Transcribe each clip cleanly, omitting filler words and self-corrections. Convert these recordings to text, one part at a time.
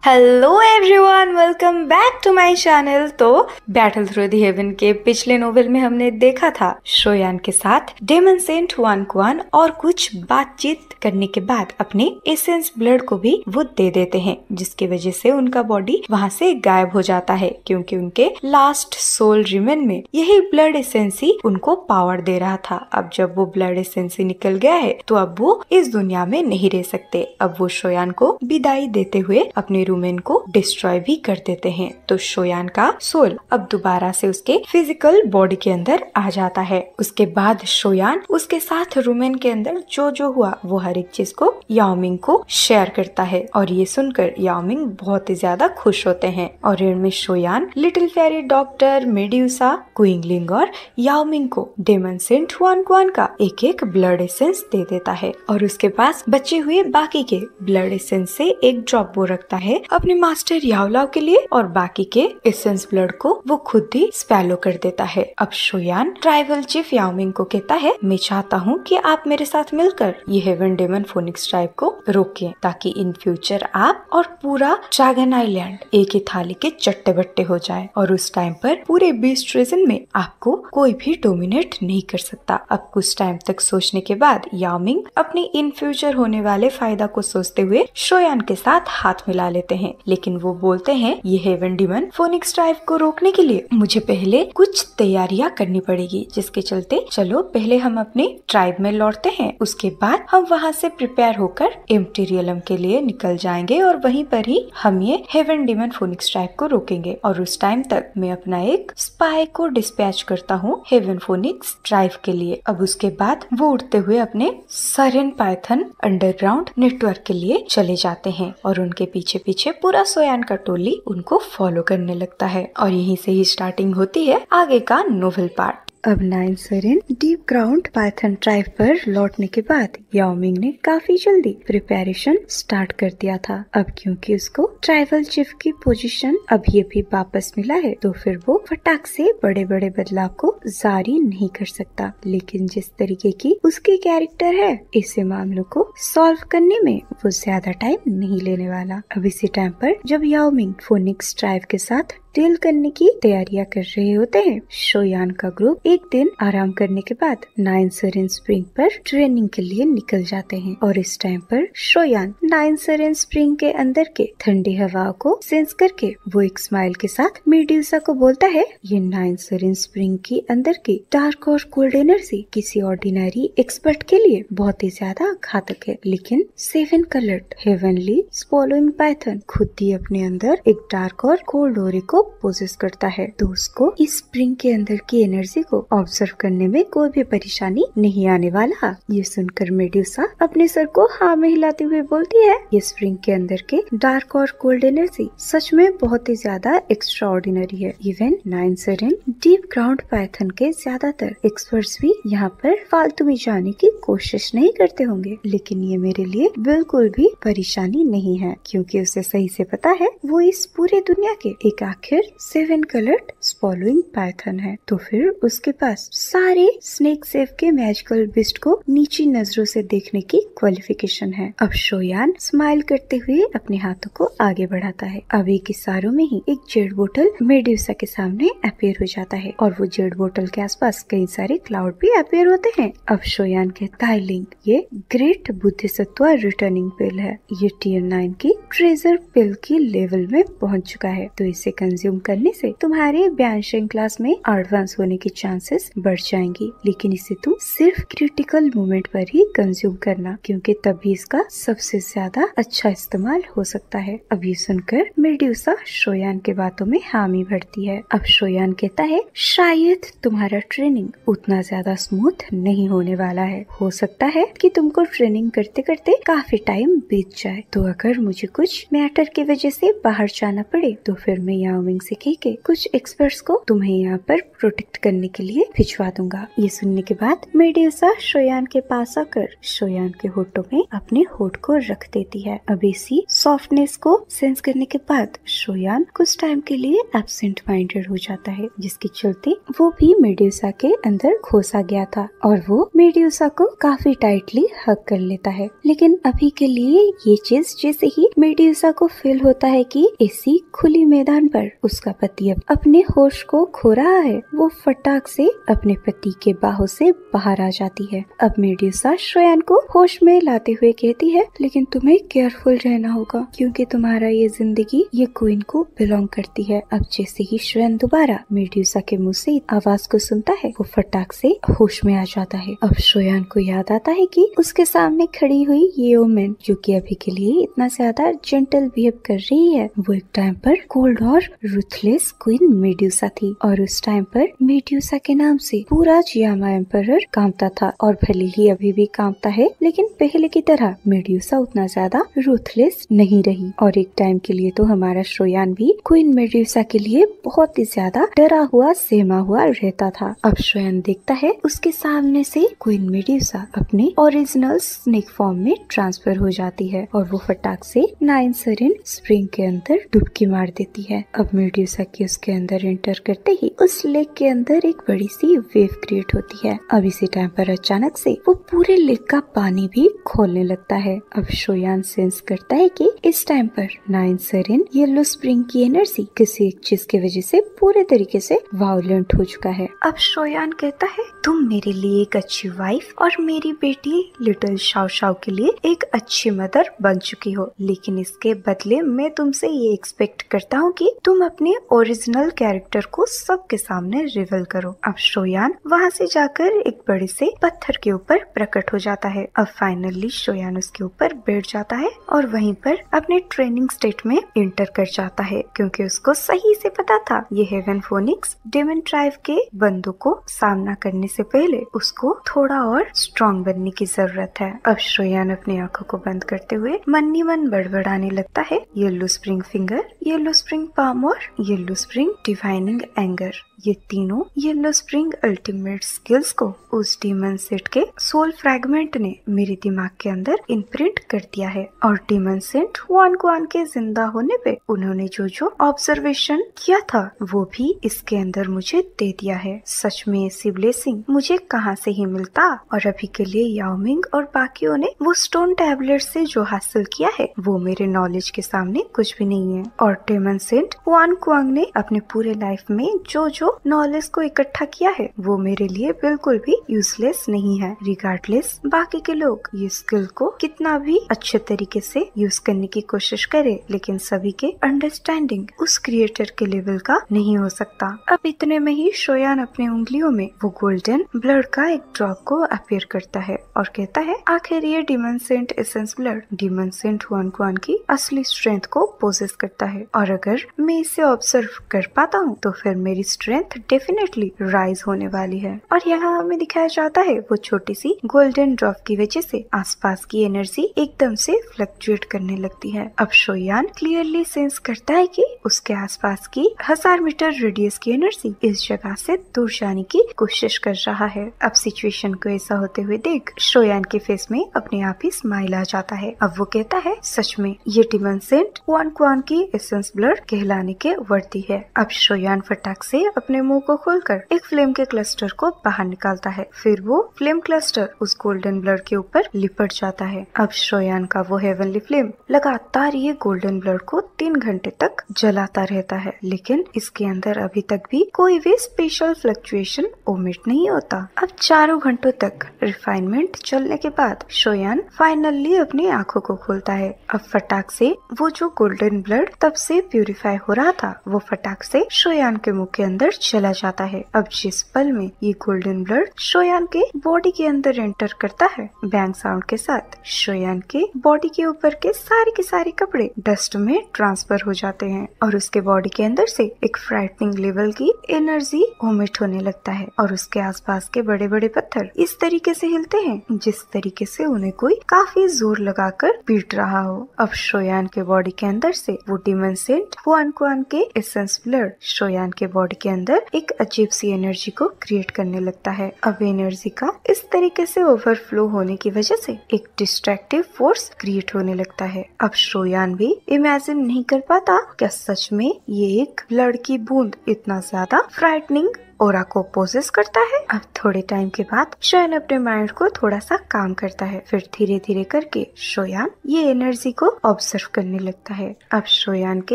Hello everyone, welcome back to my channel. तो battle through the heaven के पिछले novel में हमने देखा था शोयान के साथ डेमन सेंट हुआन कुआन और कुछ बातचीत करने के बाद अपने एसेंस ब्लड को भी वो दे देते हैं, जिसकी वजह से उनका बॉडी वहाँ से गायब हो जाता है, क्योंकि उनके लास्ट सोल रिमेन में यही ब्लड एसेंस ही उनको पावर दे रहा था। अब जब वो ब्लड एसेंस निकल गया है तो अब वो इस दुनिया में नहीं रह सकते। अब वो शोयान को विदाई देते हुए अपने रूमेन को डिस्ट्रॉय भी कर देते हैं। तो शोयान का सोल अब दोबारा से उसके फिजिकल बॉडी के अंदर आ जाता है। उसके बाद शोयान उसके साथ रूमेन के अंदर जो हुआ वो हर एक चीज को याओमिंग को शेयर करता है, और ये सुनकर याओमिंग बहुत ही ज्यादा खुश होते हैं। और एंड में शोयान लिटिल फेरी डॉक्टर, मेड्यूसा, क्विंगलिंग और याओमिंग को डेमन सेंट हुआन कुआन का एक एक ब्लड एसेंस दे देता है, और उसके पास बचे हुए बाकी के ब्लड एसेंस से एक ड्रॉप वो रखता है अपने मास्टर याओलाओ के लिए, और बाकी के एसेंस ब्लड को वो खुद ही स्पैलो कर देता है। अब शोयान ट्राइबल चीफ याओमिंग को कहता है, मैं चाहता हूँ कि आप मेरे साथ मिलकर ये हेवन डेमन फोनिक्स ट्राइब को रोकें, ताकि इन फ्यूचर आप और पूरा ड्रैगन आइलैंड एक ही थाली के चट्टे बट्टे हो जाए, और उस टाइम पर पूरे बीस्ट रीजन में आपको कोई भी डोमिनेट नहीं कर सकता। अब कुछ टाइम तक सोचने के बाद याओमिंग अपने इन फ्यूचर होने वाले फायदा को सोचते हुए शोयान के साथ हाथ मिला लेते हैं, लेकिन वो बोलते हैं ये हेवन डेमन फोनिक्स ट्राइब को रोकने के लिए मुझे पहले कुछ तैयारियां करनी पड़ेगी, जिसके चलते चलो पहले हम अपने ट्राइब में लौटते हैं, उसके बाद हम वहाँ से प्रिपेयर होकर एम्प्टी रियलम के लिए निकल जाएंगे, और वहीं पर ही हम ये हेवन डेमन फोनिक्स ट्राइब को रोकेंगे। और उस टाइम तक मैं अपना एक स्पाई को डिस्पैच करता हूँ हेवन फोनिक्स ट्राइब के लिए। अब उसके बाद वो उड़ते हुए अपने सरेन पाइथन अंडरग्राउंड नेटवर्क के लिए चले जाते हैं, और उनके पीछे पीछे पूरा सोयान का टोली उनको फॉलो करने लगता है। और यहीं से ही स्टार्टिंग होती है आगे का नोवेल पार्ट। अब 9 सरेन डीप ग्राउंड पाइथन ट्राइब पर लौटने के बाद याओमिंग ने काफी जल्दी प्रिपरेशन स्टार्ट कर दिया था। अब क्योंकि उसको ट्राइबल चीफ की पोजीशन अभी वापस मिला है, तो फिर वो फटाक से बड़े बड़े बदलाव को जारी नहीं कर सकता। लेकिन जिस तरीके की उसकी कैरेक्टर है, ऐसे मामलों को सॉल्व करने में वो ज्यादा टाइम नहीं लेने वाला। अब इसी टाइम पर जब याओमिंग फोनिक्स ट्राइब के साथ डील करने की तैयारियां कर रहे होते हैं, शोयान का ग्रुप एक दिन आराम करने के बाद 9 सरेन स्प्रिंग पर ट्रेनिंग के लिए निकल जाते हैं। और इस टाइम पर शोयान 9 सरेन स्प्रिंग के अंदर के ठंडी हवाओं को सेंस करके वो एक स्माइल के साथ मेड्यूसा को बोलता है, ये 9 सरेन स्प्रिंग की अंदर की डार्क और कोल्ड एनर्जी किसी ऑर्डिनरी एक्सपर्ट के लिए बहुत ही ज्यादा घातक है, लेकिन 7 कलर्ड हेवनली स्पॉलोइंग पाइथन खुद ही अपने अंदर एक डार्क और कोल्ड ओरे को पोजेस करता है, तो उसको इस स्प्रिंग के अंदर की एनर्जी को ऑब्जर्व करने में कोई भी परेशानी नहीं आने वाला। ये सुनकर मेड्यूसा अपने सर को हाँ में हिलाते हुए बोलती है, ये स्प्रिंग के अंदर के डार्क और कोल्ड एनर्जी सच में बहुत ही ज्यादा एक्स्ट्रा ऑर्डिनरी है। इवन 9 सरेन डीप ग्राउंड पाइथन के ज्यादातर एक्सपर्ट्स भी यहाँ पर फालतू में जाने की कोशिश नहीं करते होंगे, लेकिन ये मेरे लिए बिल्कुल भी परेशानी नहीं है, क्योंकि उसे सही से पता है वो इस पूरे दुनिया के एक आखिर 7 कलर्ड स्पॉलोइंग पाइथन है। तो फिर उसके पास सारे स्नेक सेफ के मैजिकल बिस्ट को नीची नजरों से देखने की क्वालिफिकेशन है। अब शोयान स्माइल करते हुए अपने हाथों को आगे बढ़ाता है। अब एक इशारों में ही एक जेड बोतल मेड्यूसा के सामने अपीयर हो जाता है, और वो जेड बोतल के आसपास कई सारे क्लाउड भी अपीयर होते हैं। अब शोयान कहता है, लिंक ये ग्रेट बुद्धिसत्व रिटर्निंग पिल है, ये टियर 9 की ट्रेजर पिल की लेवल में पहुँच चुका है, तो इसे कंज्यूम करने से तुम्हारे ब्यांशिंग क्लास में एडवांस होने की चांसेस बढ़ जाएंगी, लेकिन इसे तुम सिर्फ क्रिटिकल मोमेंट पर ही कंज्यूम करना, क्योंकि तभी इसका सबसे ज्यादा अच्छा इस्तेमाल हो सकता है। अब ये सुनकर मेड्यूसा शोयान के बातों में हामी भरती है। अब शोयान कहता है, शायद तुम्हारा ट्रेनिंग उतना ज्यादा स्मूथ नहीं होने वाला है, हो सकता है कि तुमको ट्रेनिंग करते करते काफी टाइम बीत जाए, तो अगर मुझे कुछ मैटर की वजह से बाहर जाना पड़े तो फिर मैं याओमिंग याओमिंग से कह के कुछ एक्सपर्ट्स को तुम्हें यहाँ पर प्रोटेक्ट करने के लिए भिजवा दूंगा। ये सुनने के बाद मेड्यूसा शोयान के पास आकर शोयान के होठों में अपने होठ को रख देती है। अब इसी सॉफ्टनेस को सेंस करने के बाद शोयान कुछ टाइम के लिए एब्सेंट माइंडेड हो जाता है, जिसके चलते वो भी मेड्यूसा के अंदर घुसा गया था और वो मेड्यूसा को काफी टाइटली हग कर लेता है। लेकिन अभी के लिए ये चीज जैसे ही मेड्यूसा को फील होता है कि इसी खुली मैदान पर उसका पति अब अपने होश को खो रहा है, वो फटाक से अपने पति के बाहों से बाहर आ जाती है। अब मेड्यूसा शोयान को होश में लाते हुए कहती है, लेकिन तुम्हें केयरफुल रहना होगा क्योंकि तुम्हारा ये जिंदगी ये क्वीन को बिलोंग करती है। अब जैसे ही शोयान दोबारा मेड्यूसा के मुंह से आवाज को सुनता है, वो फटाक से होश में आ जाता है। अब शोयान को याद आता है कि उसके सामने खड़ी हुई ये वुमेन जो कि अभी के लिए इतना ज्यादा जेंटल बिहेव कर रही है, वो एक टाइम पर कोल्ड और रूथलेस क्वीन मेड्यूसा थी और उस टाइम पर मेड्यूसा के नाम से पूरा जियामा एम्परर कांपता था और भले ही अभी भी कांपता है, लेकिन पहले की तरह मेड्यूसा उतना ज्यादा रूथलेस नहीं रही और एक टाइम के लिए तो हमारा शोयान भी क्वीन मेड्यूसा के लिए बहुत ही ज्यादा डरा हुआ सहमा हुआ रहता था। अब शोयान देखता है उसके सामने से क्वीन मेड्यूसा अपने ओरिजिनल स्नेक फॉर्म में ट्रांसफर हो जाती है और वो फटाक से नाइन सरिन स्प्रिंग के अंदर डुबकी मार देती है। अब मेड्यूसा की उसके अंदर एंटर करते ही उस लेक के अंदर एक बड़ी सी वेव क्रिएट होती है। अब इसी टाइम पर अचानक से वो पूरे लेक का पानी भी खोलने लगता है। अब शोयान सेंस करता है कि इस टाइम पर नाइन सरिन येलो स्प्रिंग की एनर्जी किसी एक चीज की वजह से पूरे तरीके से वायलेंट हो चुका है। अब शोयान कहता है, तुम मेरे लिए एक अच्छी वाइफ और मेरी बेटी लिटिल शाओ शाओ के लिए एक अच्छी मदर बन चुकी हो, लेकिन इसके बदले मैं तुमसे ये एक्सपेक्ट करता हूँ कि तुम अपने ओरिजिनल कैरेक्टर को सबके सामने रिवील करो। अब शोयान वहाँ से जाकर एक बड़े से पत्थर के ऊपर प्रकट हो जाता है। अब फाइनली शोयान उसके ऊपर बैठ जाता है और वहीं पर अपने ट्रेनिंग स्टेट में एंटर कर जाता है, क्योंकि उसको सही से पता था ये हेवन फोनिक्स डेमन ट्राइब के बंदों को सामना करने से पहले उसको थोड़ा और स्ट्रॉन्ग बनने की जरूरत है। अब शोयान अपनी आंखों को बंद करते हुए मन ही मन बड़बड़ाने लगता है, yellow spring finger, yellow spring palm और येलो स्प्रिंग डिवाइनिंग एंगर, ये तीनों येलो स्प्रिंग अल्टीमेट स्किल्स को उस डीमन सेंट के सोल फ्रैगमेंट ने मेरे दिमाग के अंदर इम्प्रिंट कर दिया है और डीमन सेंट वन क्वान के जिंदा होने पे उन्होंने जो जो ऑब्जर्वेशन किया था वो भी इसके अंदर मुझे दे दिया है। सच में ऐसी ब्लेसिंग मुझे कहाँ से ही मिलता। और अभी के लिए याओमिंग और बाकियों ने वो स्टोन टैबलेट से जो हासिल किया है वो मेरे नॉलेज के सामने कुछ भी नहीं है। और डीमन सेंट वन क्वांग ने अपने पूरे लाइफ में जो जो नॉलेज को इकट्ठा किया है वो मेरे लिए बिल्कुल भी यूजलेस नहीं है। रिगार्डलेस बाकी के लोग ये स्किल को कितना भी अच्छे तरीके से यूज करने की कोशिश करे, लेकिन सभी के अंडरस्टैंडिंग उस क्रिएटर के लेवल का नहीं हो सकता। अब इतने में ही शोयान अपने उंगलियों में वो गोल्डन ब्लड का एक ड्रॉप को अपीयर करता है और कहता है, आखिर ये demon saint essence blood demon saint वन क्वान की असली स्ट्रेंथ को पोजेस करता है और अगर मैं इसे ऑब्जर्व कर पाता हूँ तो फिर मेरी स्ट्रेंथ डेफिनेटली राइज होने वाली है। और यहाँ हमें दिखाया जाता है वो छोटी सी गोल्डन ड्रॉप की वजह से आसपास की एनर्जी एकदम से फ्लक्चुएट करने लगती है। अब शोयान क्लियरली सेंस करता है कि उसके आसपास की 1000 मीटर रेडियस की एनर्जी इस जगह से दूर जाने की कोशिश कर रहा है। अब सिचुएशन को ऐसा होते हुए देख शोयान के फेस में अपने आप ही स्माइल आ जाता है। अब वो कहता है, सच में ये डीमन सेंट वन क्वान की एसेंस ब्लड कहलाने के वर्दी है। अब शोयान फटाक से अपने मुंह को खोलकर एक फ्लेम के क्लस्टर को बाहर निकालता है। फिर वो फ्लेम क्लस्टर उस गोल्डन ब्लड के ऊपर लिपट जाता है। अब शोयान का वो हेवनली फ्लेम लगातार ये गोल्डन ब्लड को 3 घंटे तक जलाता रहता है, लेकिन इसके अंदर अभी तक भी कोई भी स्पेशल फ्लक्चुएशन ओमिट नहीं होता। अब 4 घंटों तक रिफाइनमेंट चलने के बाद शोयान फाइनली अपनी आंखों को खोलता है। अब फटाक से वो जो गोल्डन ब्लड तब से प्यूरिफाई हो रहा था वो फटाक से शोयान के मुंह के अंदर चला जाता है। अब जिस पल में ये गोल्डन ब्लड शोयान के बॉडी के अंदर एंटर करता है, बैंग साउंड के साथ शोयान के बॉडी के ऊपर के सारे कपड़े डस्ट में ट्रांसफर हो जाते हैं और उसके बॉडी के अंदर से एक फ्राइटनिंग लेवल की एनर्जी ओमिट होने लगता है और उसके आसपास के बड़े बड़े पत्थर इस तरीके से हिलते हैं जिस तरीके से उन्हें कोई काफी जोर लगाकर पीट रहा हो। अब शोयान के बॉडी के अंदर से वो डीमन सेंट वन क्वान के एसेंस ब्लड शोयान के बॉडी के अंदर एक अजीब सी एनर्जी को क्रिएट करने लगता है। अब एनर्जी का इस तरीके से ओवरफ्लो होने की वजह से एक डिस्ट्रैक्टिव फोर्स क्रिएट होने लगता है। अब शोयान भी इमेजिन नहीं कर पाता क्या सच में ये एक ब्लड की बूंद इतना ज्यादा फ्राइटनिंग ओरा को पोजेस करता है। अब थोड़े टाइम के बाद शोयान अपने माइंड को थोड़ा सा काम करता है, फिर धीरे धीरे करके शोयान ये एनर्जी को ऑब्जर्व करने लगता है। अब शोयान के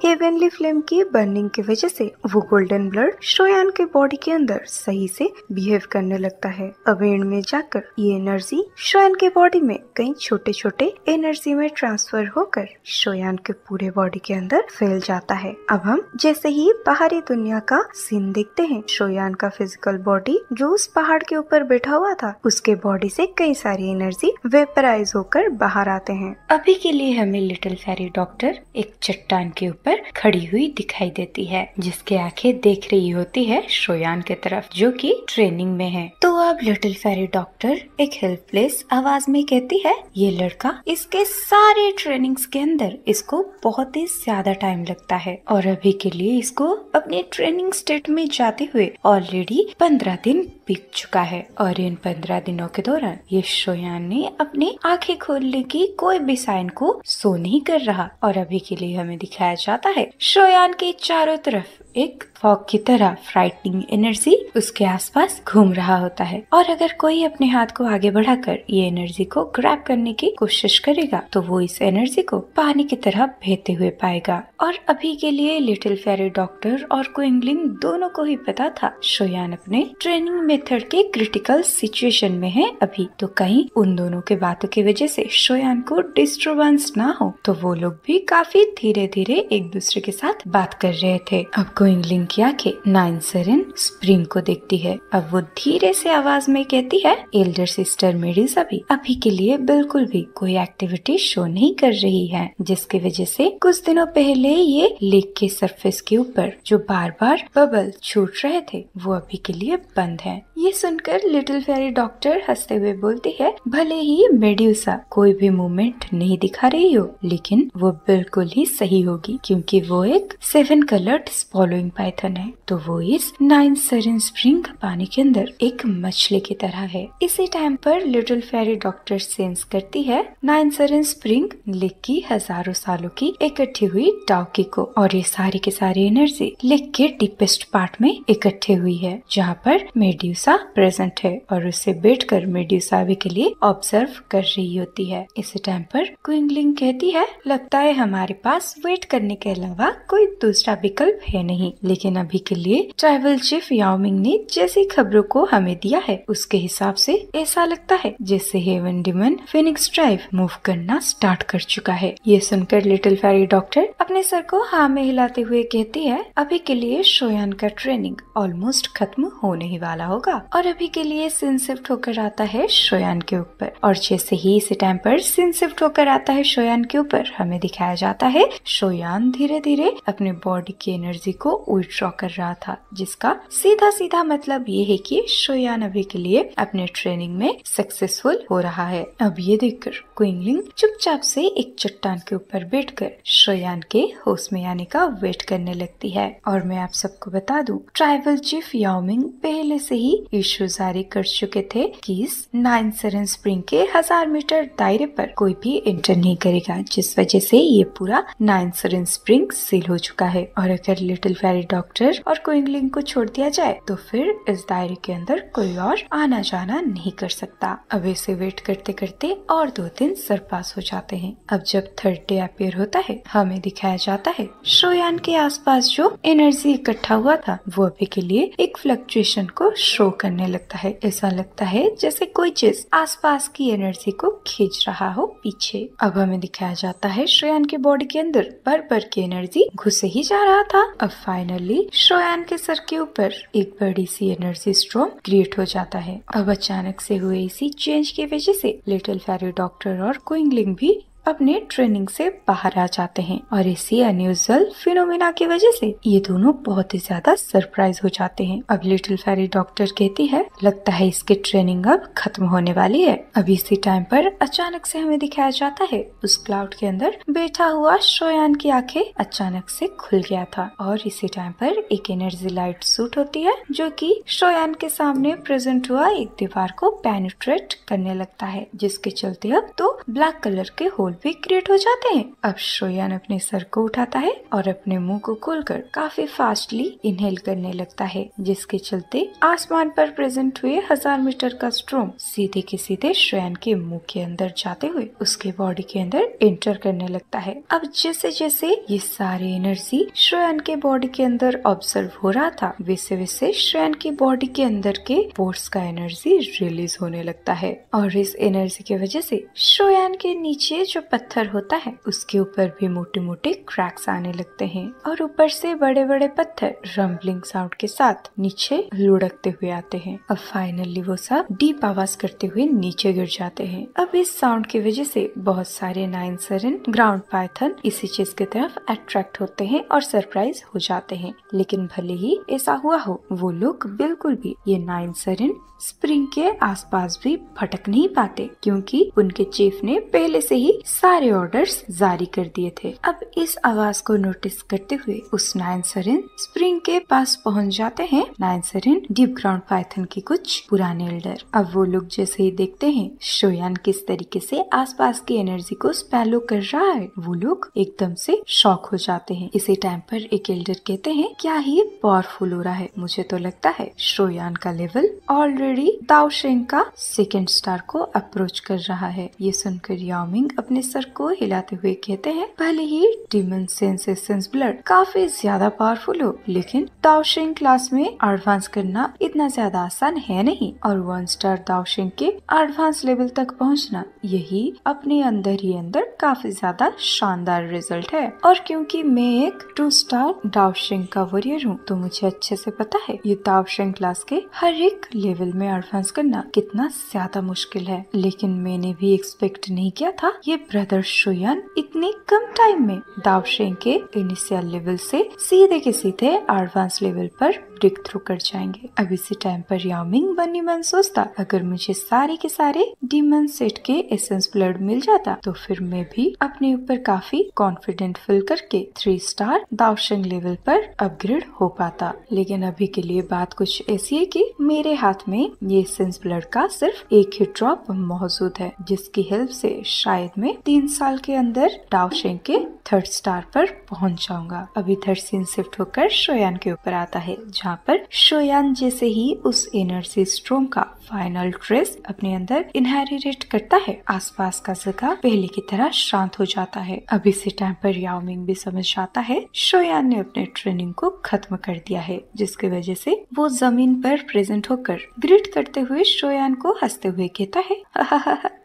हेवनली फ्लेम की बर्निंग की वजह से वो गोल्डन ब्लड शोयान के बॉडी के अंदर सही से बिहेव करने लगता है। अब एंड में जाकर ये एनर्जी शोयान के बॉडी में कई छोटे छोटे एनर्जी में ट्रांसफर होकर शोयान के पूरे बॉडी के अंदर फैल जाता है। अब हम जैसे ही बाहरी दुनिया का सीन देखते हैं, शोयान का फिजिकल बॉडी जो उस पहाड़ के ऊपर बैठा हुआ था उसके बॉडी से कई सारी एनर्जी वेपराइज होकर बाहर आते हैं। अभी के लिए हमें लिटिल फेरी डॉक्टर एक चट्टान के ऊपर खड़ी हुई दिखाई देती है, जिसके आंखें देख रही होती है शोयान की तरफ जो कि ट्रेनिंग में है। तो अब लिटिल फेरी डॉक्टर एक हेल्पलेस आवाज में कहती है, ये लड़का इसके सारे ट्रेनिंग्स के अंदर इसको बहुत ही ज्यादा टाइम लगता है और अभी के लिए इसको अपने ट्रेनिंग स्टेट में जाते हुए ऑलरेडी 15 दिन बीत चुका है और इन 15 दिनों के दौरान ये शोयान ने अपनी आंखें खोलने की कोई भी साइन को शो नहीं कर रहा। और अभी के लिए हमें दिखाया जाता है शोयान के चारों तरफ एक फॉग की तरह फ्राइटनिंग एनर्जी उसके आसपास घूम रहा होता है और अगर कोई अपने हाथ को आगे बढ़ाकर ये एनर्जी को ग्रैब करने की कोशिश करेगा तो वो इस एनर्जी को पानी की तरह बहते हुए पाएगा। और अभी के लिए लिटिल फेरी डॉक्टर और क्विंगलिंग दोनों को ही पता था शोयान अपने ट्रेनिंग मेथड के क्रिटिकल सिचुएशन में है अभी, तो कहीं उन दोनों के बातों की वजह से शोयान को डिस्टर्बेंस ना हो, तो वो लोग भी काफी धीरे धीरे एक दूसरे के साथ बात कर रहे थे। अब क्विंगलिंग की आंखें 9 सेरेन स्प्रिंग को देखती है। अब वो धीरे से आवाज में कहती है, एल्डर सिस्टर मेडुसा भी अभी के लिए बिल्कुल भी कोई एक्टिविटी शो नहीं कर रही है, जिसकी वजह से कुछ दिनों पहले ये लेक के सरफेस के ऊपर जो बार बार बबल छूट रहे थे वो अभी के लिए बंद है। ये सुनकर लिटिल फेरी डॉक्टर हंसते हुए बोलती है, भले ही मेडुसा कोई भी मूवमेंट नहीं दिखा रही हो लेकिन वो बिल्कुल ही सही होगी क्योंकि वो एक 7 कलर्ड फॉलोइंग पाइथन है, तो वो इस 9 सेरेन स्प्रिंग पानी के अंदर एक मछली की तरह है। इसी टाइम पर लिटिल फेरी डॉक्टर सेंस करती है 9 सेरेन स्प्रिंग लेक की हजारों सालों की इकट्ठी हुई टाउकी को, और ये सारी की सारी एनर्जी लेक के डीपेस्ट पार्ट में इकट्ठे हुई है जहाँ पर मेडुसा प्रेजेंट है और उससे बैठकर मेडुसा भी के लिए ऑब्जर्व कर रही होती है। इसी टाइम पर क्विंगलिंग कहती है, लगता है हमारे पास वेट करने के अलावा कोई दूसरा विकल्प है नहीं, लेकिन अभी के लिए ट्राइबल चीफ याओमिंग ने जैसी खबरों को हमें दिया है उसके हिसाब से ऐसा लगता है जैसे heaven demon phoenix drive move करना स्टार्ट कर चुका है। ये सुनकर लिटिल फेरी डॉक्टर अपने सर को हाँ में हिलाते हुए कहती है, अभी के लिए शोयान का ट्रेनिंग ऑलमोस्ट खत्म होने ही वाला होगा। और अभी के लिए सीन शिफ्ट होकर आता है शोयान के ऊपर, और जैसे ही इसी टाइम पर सीन शिफ्ट होकर आता है शोयान के ऊपर हमें दिखाया जाता है शोयान धीरे धीरे अपने बॉडी की एनर्जी को विथड्रॉ कर रहा था, जिसका सीधा सीधा मतलब ये है कि शोयान अभी के लिए अपने ट्रेनिंग में सक्सेसफुल हो रहा है। अब ये देखकर क्विंगलिंग चुपचाप से एक चट्टान के ऊपर बैठकर शोयान के होश में आने का वेट करने लगती है। और मैं आप सबको बता दूं, ट्राइबल चीफ याओमिंग पहले से ही इशू जारी कर चुके थे कि इस 9 सेरेन स्प्रिंग के 1000 मीटर दायरे पर कोई भी एंटर नहीं करेगा, जिस वजह से ये पूरा 9 सेरेन स्प्रिंग सील हो चुका है। और अगर लिटिल फेरी डॉक्टर और क्विंगलिंग को छोड़ दिया जाए तो फिर इस दायरे के अंदर कोई और आना जाना नहीं कर सकता। अब ऐसे वेट करते करते और 2 दिन सरपास हो जाते हैं। अब जब थर्ड डे अपीयर होता है हमें दिखाया जाता है शोयान के आसपास जो एनर्जी इकट्ठा हुआ था वो अभी के लिए एक फ्लक्चुएशन को शो करने लगता है। ऐसा लगता है जैसे कोई चीज आसपास की एनर्जी को खींच रहा हो पीछे। अब हमें दिखाया जाता है शोयान के बॉडी के अंदर भर की एनर्जी घुसे ही जा रहा था। अब फाइनली शोयान के सर के ऊपर एक बड़ी सी एनर्जी स्ट्रॉम क्रिएट हो जाता है। अब अचानक से हुए इसी चेंज की वजह से लिटिल फेरी डॉक्टर और क्विंगलिंग भी अपने ट्रेनिंग से बाहर आ जाते हैं और इसी अनयूजुअल फिनोमिना की वजह से ये दोनों बहुत ही ज्यादा सरप्राइज हो जाते हैं। अब लिटिल फेरी डॉक्टर कहती है लगता है इसकी ट्रेनिंग अब खत्म होने वाली है। अब इसी टाइम पर अचानक से हमें दिखाया जाता है उस क्लाउड के अंदर बैठा हुआ शोयान की आंखें अचानक से खुल गया था और इसी टाइम पर एक एनर्जी लाइट शूट होती है जो कि शोयान के सामने प्रेजेंट हुआ एक दीवार को पेनिट्रेट करने लगता है, जिसके चलते अब तो ब्लैक कलर के होल भी क्रिएट हो जाते हैं। अब शोयान अपने सर को उठाता है और अपने मुंह को खोलकर काफी फास्टली इनहेल करने लगता है, जिसके चलते आसमान पर प्रेजेंट हुए 1000 मीटर का स्ट्रोम सीधे के सीधे शोयान के मुंह के अंदर जाते हुए उसके बॉडी के अंदर एंटर करने लगता है। अब जैसे जैसे ये सारी एनर्जी शोयान के बॉडी के अंदर ऑब्जर्व हो रहा था, वैसे वैसे शोयान की बॉडी के अंदर के पोर्स का एनर्जी रिलीज होने लगता है और इस एनर्जी की वजह से शोयान के नीचे जो पत्थर होता है उसके ऊपर भी मोटे मोटे क्रैक्स आने लगते हैं और ऊपर से बड़े बड़े पत्थर रम्बलिंग साउंड के साथ नीचे लुढ़कते हुए आते हैं। अब फाइनली वो सब डीप आवाज करते हुए नीचे गिर जाते हैं। अब इस साउंड की वजह से बहुत सारे 9 सरन ग्राउंड पाइथन इसी चीज की तरफ अट्रैक्ट होते हैं और सरप्राइज हो जाते हैं। लेकिन भले ही ऐसा हुआ हो, वो लोग बिल्कुल भी ये 9 सरन स्प्रिंग के आसपास भी भटक नहीं पाते, क्योंकि उनके चीफ ने पहले से ही सारे ऑर्डर्स जारी कर दिए थे। अब इस आवाज को नोटिस करते हुए उस 9 सरन स्प्रिंग के पास पहुंच जाते हैं। 9 सरन डीप ग्राउंड पाइथन के कुछ पुराने एल्डर। अब वो लोग जैसे ही देखते हैं शोयान किस तरीके से आसपास की एनर्जी को स्पैलो कर रहा है, वो लोग एकदम से शॉक हो जाते हैं। इसी टाइम पर एक एल्डर कहते हैं क्या ही पावरफुल हो रहा है, मुझे तो लगता है शोयान का लेवल ऑलरेडी दाओशेंग का सेकेंड स्टार को अप्रोच कर रहा है। ये सुनकर याओमिंग अपने सर को हिलाते हुए कहते हैं पहले ही डीमन सेंस ब्लड काफी ज्यादा पावरफुल हो, लेकिन दाओशेंग क्लास में एडवांस करना इतना ज्यादा आसान है नहीं और 1 स्टार दाओशेंग के एडवांस लेवल तक पहुंचना यही अपने अंदर ही अंदर काफी ज्यादा शानदार रिजल्ट है। और क्योंकि मैं एक 2 स्टार दाओशेंग का वॉरियर हूँ, तो मुझे अच्छे से पता है ये दाओशेंग क्लास के हर एक लेवल में एडवांस करना कितना ज्यादा मुश्किल है। लेकिन मैंने भी एक्सपेक्ट नहीं किया था ये ब्रदर शोयान इतने कम टाइम में दाओशेंग के इनिशियल लेवल से सीधे के सीधे एडवांस लेवल पर ब्रेक थ्रू कर जाएंगे। अब इसी टाइम पर याओमिंग बनी मन सोचता अगर मुझे सारे के सारे डीमन सेट के एसेंस ब्लड मिल जाता तो फिर मैं भी अपने ऊपर काफी कॉन्फिडेंट फील करके 3 स्टार दाओशेंग लेवल पर अपग्रेड हो पाता। लेकिन अभी के लिए बात कुछ ऐसी है कि मेरे हाथ में ये एसेंस ब्लड का सिर्फ एक ही ड्रॉप मौजूद है, जिसकी हेल्प से शायद मैं 3 साल के अंदर दाओशेंग के 3rd स्टार पर पहुंच जाऊंगा। अब इधर सीन शिफ्ट होकर शोयान के ऊपर आता है, जहाँ पर शोयान जैसे ही उस एनर्जी स्ट्रोम का फाइनल ट्रेस अपने अंदर इनहेरिट करता है, आसपास का जगह पहले की तरह शांत हो जाता है। अब इसी टाइम पर याओमिंग भी समझ जाता है शोयान ने अपने ट्रेनिंग को खत्म कर दिया है, जिसकी वजह से वो जमीन पर प्रेजेंट होकर ग्रीट करते हुए शोयान को हंसते हुए कहता है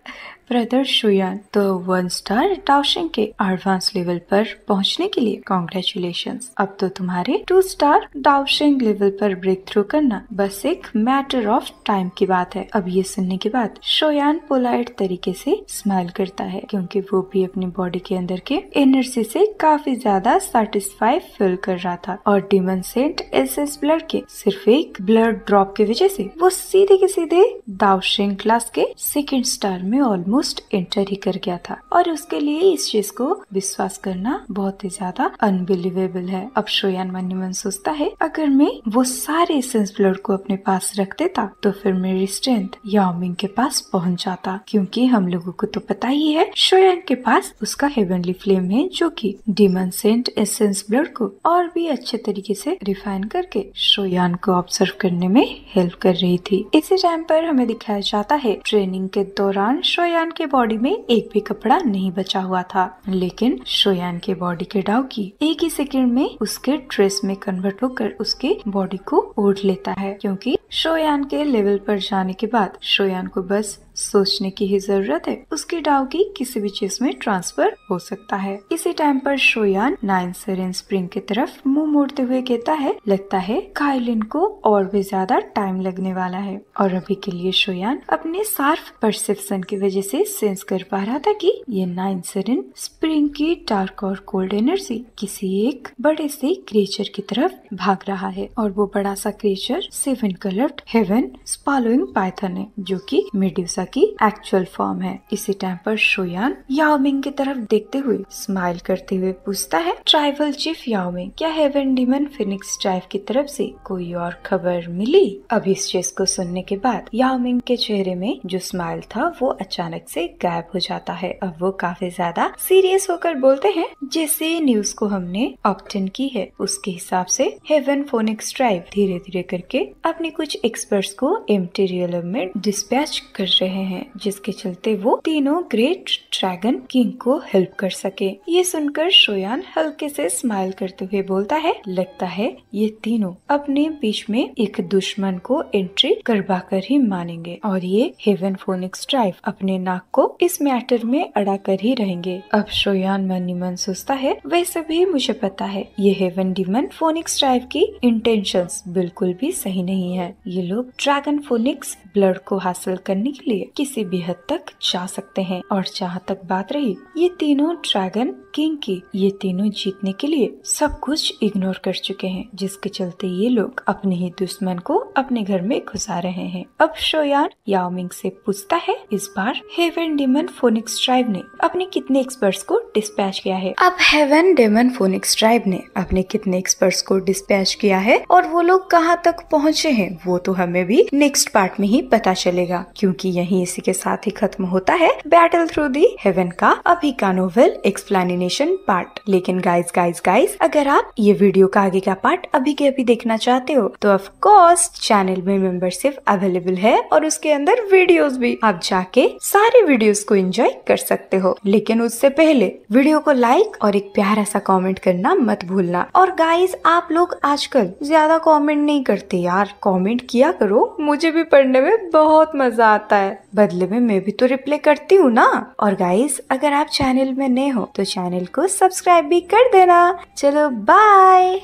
ब्रदर शोयान, तो 1 स्टार दाओशेंग के एडवांस लेवल पर पहुंचने के लिए कांग्रेचुलेशंस। अब तो तुम्हारे 2 स्टार दाओशेंग लेवल पर ब्रेक थ्रू करना बस एक मैटर ऑफ टाइम की बात है। अब ये सुनने के बाद शोयान पोलाइट तरीके से स्माइल करता है, क्योंकि वो भी अपनी बॉडी के अंदर के एनर्जी से काफी ज्यादा सेटिस्फाई फील कर रहा था और डीमन सेंट एसेंस ब्लड के सिर्फ एक ब्लड ड्रॉप की वजह से वो सीधे के सीधे दाओशेंग क्लास के 2nd स्टार में ऑलमोस्ट एंटर ही कर गया था और उसके लिए इस चीज को विश्वास करना बहुत ही ज्यादा अनबिलीवेबल है। अब शोयान मन ही मन सोचता है अगर मैं वो सारे एसेंस ब्लड को अपने पास रख देता तो फिर मेरी स्ट्रेंथ याओमिंग के पास पहुंच जाता, क्योंकि हम लोगों को तो पता ही है शोयान के पास उसका हेवनली फ्लेम है, जो कि डीमन सेंट एसेंस ब्लड को और भी अच्छे तरीके से रिफाइन करके शोयान को ऑब्जर्व करने में हेल्प कर रही थी। इसी टाइम पर हमें दिखाया जाता है ट्रेनिंग के दौरान शोयान के बॉडी में एक भी कपड़ा नहीं बचा हुआ था, लेकिन शोयान के बॉडी के डाउकी एक ही सेकंड में उसके ड्रेस में कन्वर्ट होकर उसके बॉडी को ओढ़ लेता है, क्योंकि शोयान के लेवल पर जाने के बाद शोयान को बस सोचने की ही जरूरत है, उसकी डाउगी किसी भी चीज में ट्रांसफर हो सकता है। इसी टाइम पर शोयान 9 सेरेन स्प्रिंग की तरफ मुंह मोड़ते हुए कहता है, लगता है काइलिन को और भी ज्यादा टाइम लगने वाला है। और अभी के लिए शोयान अपने शार्प परसेप्शन की वजह से सेंस कर पा रहा था कि ये 9 सेरेन स्प्रिंग की डार्क और कोल्ड एनर्जी किसी एक बड़े से क्रिएचर की तरफ भाग रहा है। और वो बड़ा सा क्रिएचर 7 कलर्ड हेवन स्पैलोइंग पाइथन है, जो कि मेडुसा की एक्चुअल फॉर्म है। इसी टाइम पर शोयान याओमिंग की तरफ देखते हुए स्माइल करते हुए पूछता है, ट्राइबल चीफ याओमिंग, क्या हेवन डीमन फिनिक्स ट्राइब की तरफ से कोई और खबर मिली? अब इस चीज को सुनने के बाद याओमिंग के चेहरे में जो स्माइल था वो अचानक से गायब हो जाता है। अब वो काफी ज्यादा सीरियस होकर बोलते हैं, जैसे न्यूज को हमने ऑब्टेन की है उसके हिसाब से हेवन फोनिक्स ट्राइब धीरे धीरे करके अपने कुछ एक्सपर्ट्स को एम्प्टी रियलम में डिस्पैच कर रहे हैं, जिसके चलते वो तीनों ग्रेट ड्रैगन किंग को हेल्प कर सके। ये सुनकर शोयान हल्के से स्माइल करते हुए बोलता है, लगता है ये तीनों अपने बीच में एक दुश्मन को एंट्री करवा कर ही मानेंगे और ये हेवन फोनिक्स ट्राइब अपने नाक को इस मैटर में अड़ा कर ही रहेंगे। अब शोयान मन ही मन सोचता है, वैसे भी मुझे पता है ये हेवन डीमन फोनिक्स ट्राइब की इंटेंशंस बिल्कुल भी सही नहीं है। ये लोग ड्रैगन फोनिक्स ब्लड को हासिल करने के लिए किसी भी हद तक जा सकते हैं। और जहाँ तक बात रही ये तीनों ड्रैगन किंग की, ये तीनों जीतने के लिए सब कुछ इग्नोर कर चुके हैं, जिसके चलते ये लोग अपने ही दुश्मन को अपने घर में घुसा रहे हैं। अब शोयान याओमिंग से पूछता है, इस बार हेवन डीमन फोनिक्स ट्राइब ने अपने कितने एक्सपर्ट्स को डिस्पैच किया है? अब हेवन डीमन फोनिक्स ट्राइब ने अपने कितने एक्सपर्ट्स को डिस्पैच किया है और वो लोग कहाँ तक पहुँचे हैं वो तो हमें भी नेक्स्ट पार्ट में ही पता चलेगा, क्योंकि यही इसी के साथ ही खत्म होता है बैटल थ्रू दी हेवन का अभी का नोवेल एक्सप्लेनेशन पार्ट। लेकिन गाइस अगर आप ये वीडियो का आगे का पार्ट अभी के अभी देखना चाहते हो तो ऑफ कोर्स चैनल में मेंबरशिप अवेलेबल है और उसके अंदर वीडियोस भी, आप जाके सारे वीडियोस को एंजॉय कर सकते हो। लेकिन उससे पहले वीडियो को लाइक और एक प्यारा सा कमेंट करना मत भूलना। और गाइस आप लोग आजकल ज्यादा कमेंट नहीं करते यार, कमेंट किया करो, मुझे भी पढ़ने में बहुत मजा आता है, बदले में मैं भी तो रिप्लाई करती हूँ ना। और गाइस अगर आप चैनल में नए हो तो चैनल को सब्सक्राइब भी कर देना। चलो बाय।